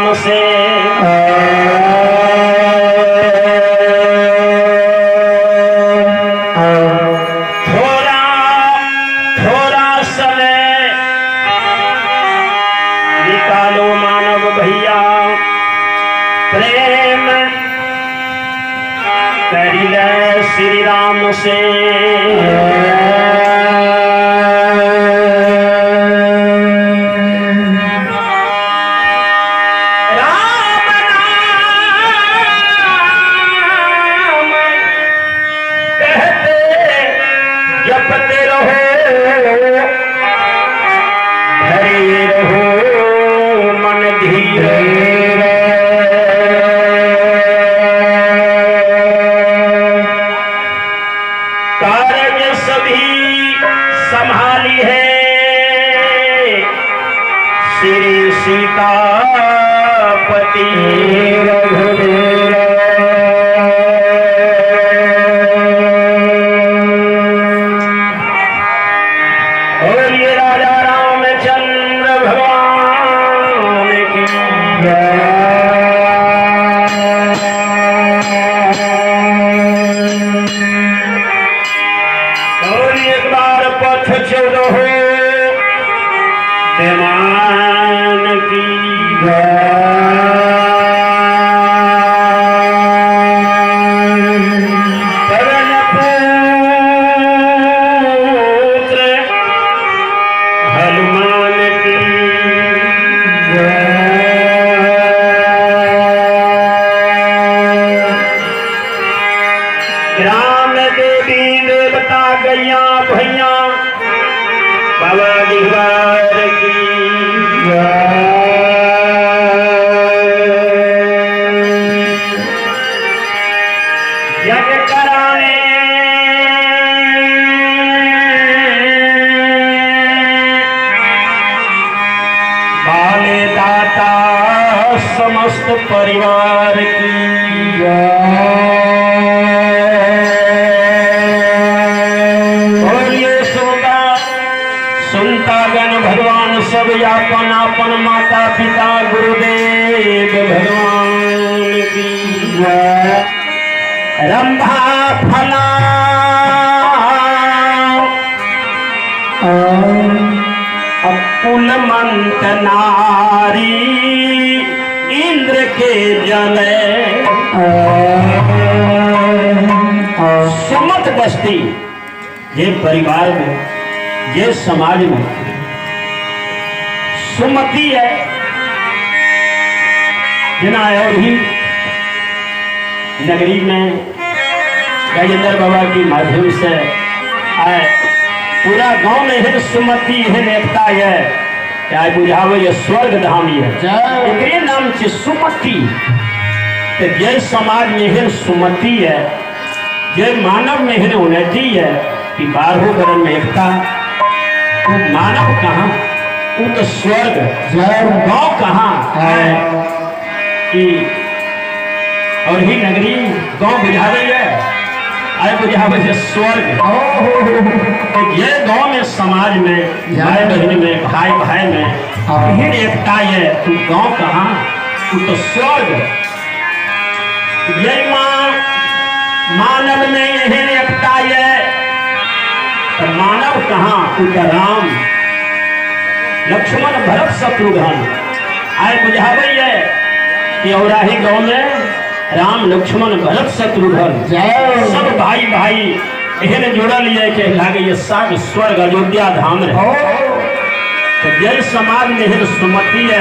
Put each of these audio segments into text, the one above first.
राम से थोड़ा थोड़ा समय निकालो मानव भैया, प्रेम करिले श्री राम से। संभाली है श्री सीतापति रघुवीर। बोलिए राजा रामचंद्र भगवान की जय। पथ चलो विमान की पवन पुत्र हनुमान की ग्राम देवी देवता गैया भैया बाबा दीवार की यज्ञ कराने वाले दाता समस्त परिवार की सुनतागण भगवान सब यापन आपन माता पिता गुरुदेव भगवान की रंभा फला अपुल मंत नारी इंद्र के जले सुमत बस्ती ये परिवार में ये समाज में सुमति है जना और ही नगरी में गजेंद्र बाबा के माध्यम से आए पूरा गांव में है सुमति है एकता है क्या बुझावे ये स्वर्ग धाम है एकरे नाम से सुमति। तो ये समाज में है सुमति है ये मानव में है उन्नति है कि बारहों वर्ण में एकता। वो मानव कहाँ वो तो स्वर्ग गांव कहाँ है कि और ही नगरी गांव बुझा रही है आए बुझा रही स्वर्ग। तो ये गांव में समाज में भाई बहन में भाई भाई में ही एकता है। तू गांव कहाँ तू तो स्वर्ग। ये मानव में यही एकता है तो मानव कहाँ उनका राम लक्ष्मण भरत शत्रुघ्न आए बुझावे है कि औराही गांव में राम लक्ष्मण भरत शत्रुघ्न सब भाई भाई एहन जुड़ल है कि लागे ये सब स्वर्ग अयोध्या धाम रहे। तो जय समाज में है सुमति है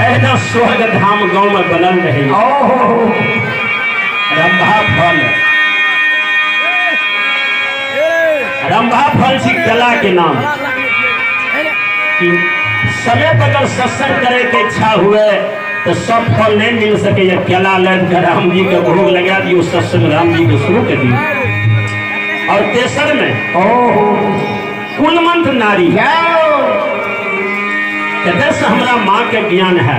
ऐसा स्वर्ग धाम गांव में बनल रहे। रंभा फल रंभा फल से कला के नाम कि समय पर अगर सत्संग करे के इच्छा हुए तो सब फल नहीं मिल सके। या केला लग राम जी के भोग लगा दियो सत्संग राम जी को शुरू कर दियो। और तेसर में कुलमंत नारी कहते से हमारा माँ के ज्ञान है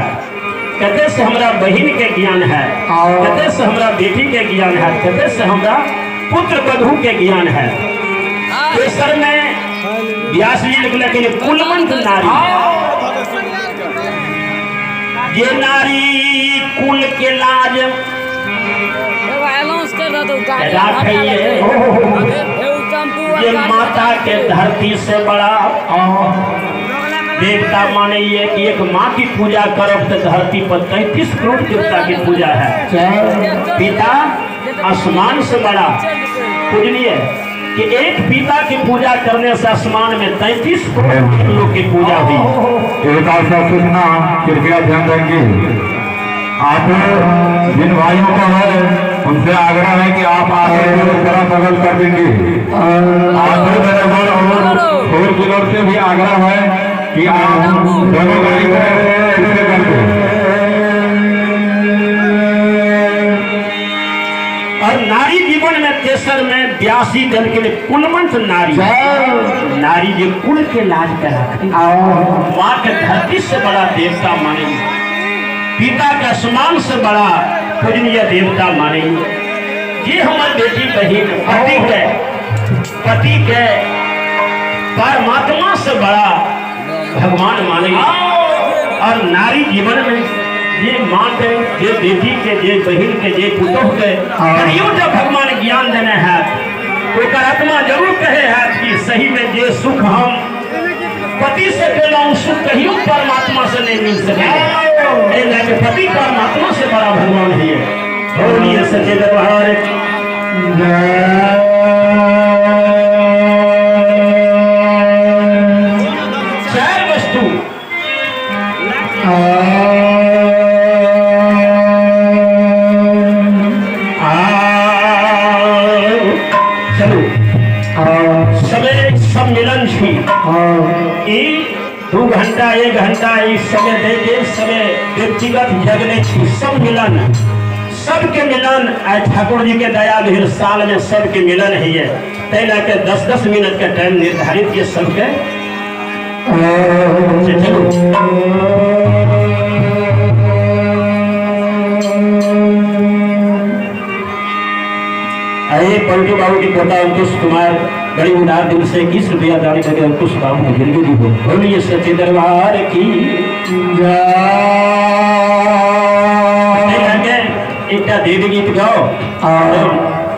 कहते से हमारा बहन के ज्ञान है कहते से हमारा बेटी के ज्ञान है कहते से हमारा पुत्र बधू के ज्ञान है। तेसर में व्यास जी लिखले कि कुलमंत नारी ये नारी कुल के लाज ये माता के धरती से बड़ा देवता माने ये कि एक माँ की पूजा करब तो धरती पर 33 करोड़ देवता की पूजा है। पिता आसमान से बड़ा पूजनीय कि एक पिता की पूजा करने से आसमान में 33 करोड़ लोग की पूजा हुई। एक ऐसा सूचना कृपया ध्यान देंगे, आप जिन भाइयों का है उनसे आग्रह है कि आप आगे बगल कर देंगे। आपसे भी आग्रह है कि आप दोनों गाड़ी को पीछे कर दें। और नारी जीवन में तेसर में 82 दिन के लिए कुलवंत नारी नारी जो कुल के लाज पे रखती माँ के धरती से बड़ा देवता मानेगी, पिता के आसमान से बड़ा पूजनीय देवता मानेगी। ये हमारी बेटी बहन पति के परमात्मा से बड़ा भगवान मानेगी। और नारी जीवन में ये माँ के जे बेटी के जे बहन के जे पुतोह के कहियो जब भगवान ज्ञान देने हैं तो आत्मा जरूर कहे है कि सही में जे सुख हम पति से पेलूं सुख कहियो परमात्मा से नहीं मिल सके। पति परमात्मा से बड़ा भगवान ही है। बोलिए सच्चे दरबार चार वस्तु सम्मेलन थी 2 घंटा 1 घंटा इस समय देखे समय व्यक्तिगत जगने थी सम्मेलन सबके मिलन ठाकुर जी के दया भीर साल में सबके मिलन ही है। तय लाके 10-10 मिनट का टाइम निर्धारित ये सबके अरे पलटू बाबू की पोता अंकुश कुमार बड़ी उदार दिल से 20 रुपया दान करके अंकुश बाबू को जिंदगी दी हो। बोलिए सच्चे दरबार की एक देवी गीत गाओ।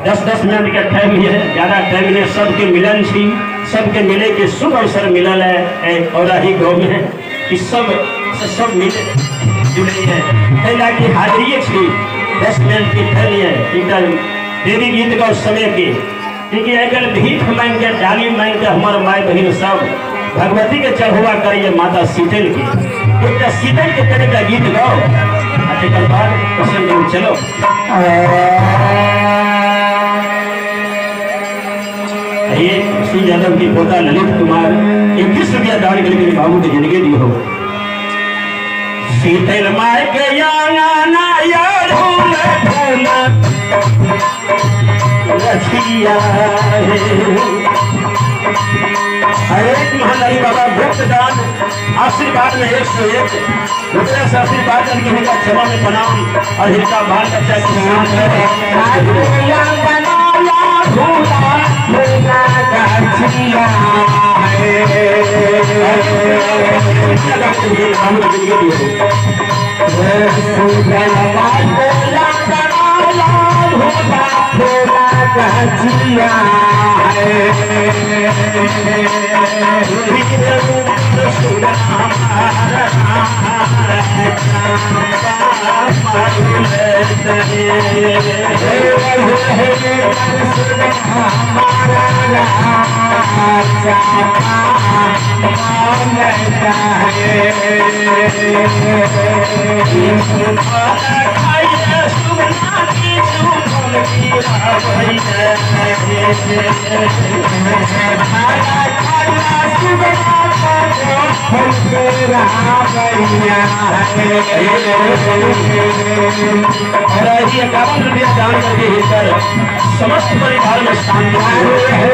10-10 मिनट का टाइम है, ज्यादा टाइम नहीं। सबके मिलन थी, सबके मिले के शुभ अवसर मिलल है और ही गाँव में कि सब मिले जुड़े हैं। की हाजिरी थी 10 मिनट की फैली है देवी गीत का समय की क्योंकि अगर भीख मांग के डाली मांग के हमारे माई बहन सब भगवती के चढ़ुआ करिए माता शीतल की एक शीतल के तरह का गीत गाओ। अच्छा बाद पसंद चलो ये श्री यादव की पोता ललित कुमार 21 रुपया दान करके बाबू की जिंदगी दी हो। शीतल माई के याना यार हरेक महादारी बाबा भक्त दान आशीर्वाद में 101 दूसरा से आशीर्वाद करके उनका क्षमा में प्रणाम और इनका बाल बच्चा की दान करके हिलकर समस्त परिवार में शांति है।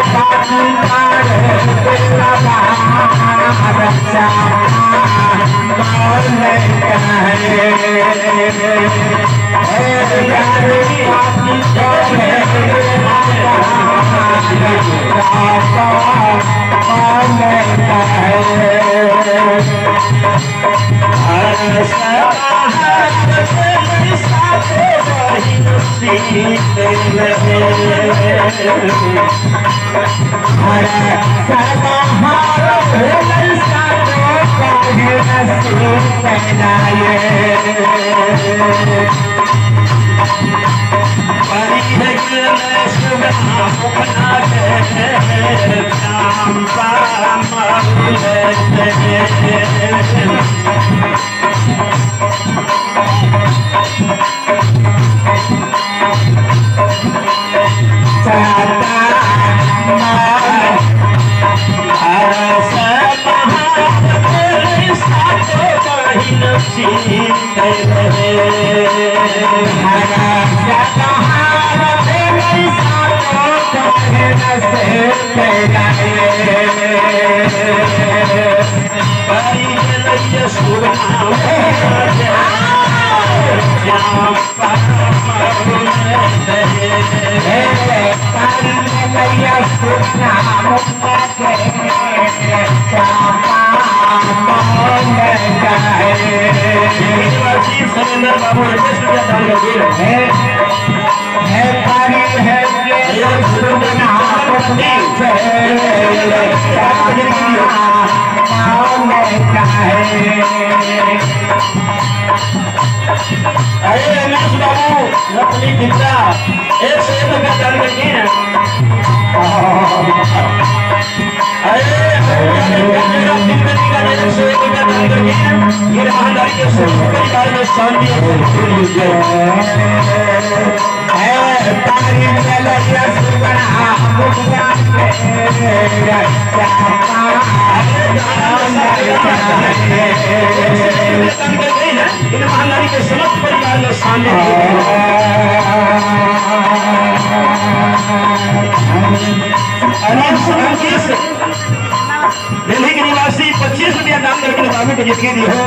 दिल्ली के निवासी 25 रुपया दान करके बाबू को जितके दी हो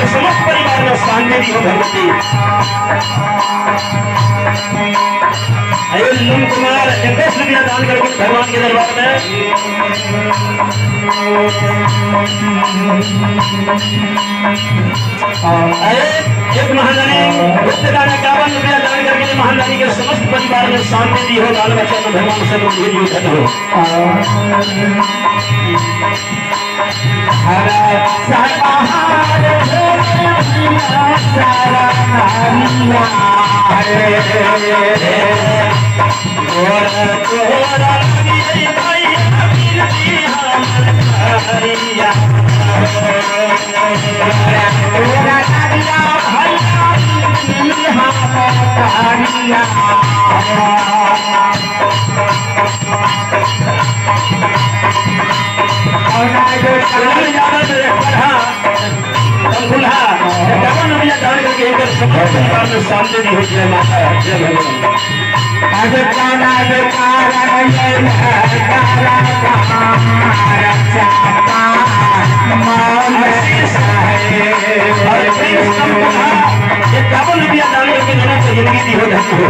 समस्त परिवार में शांति हो भगवती। लुन कुमार 21 रुपया दान करके भगवान के दरबार में एक महारानी दान 51 रुपया दान करके महारानी के समस्त परिवार में शांति दी हो, बाल बच्चा को भगवान से धन हो। सामने नहीं होती है माता रुपया दान करके देना तो जिंदगी दी हो धन हो।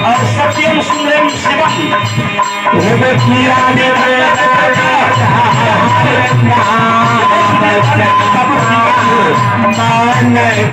और सत्यम सुंदरम शिवम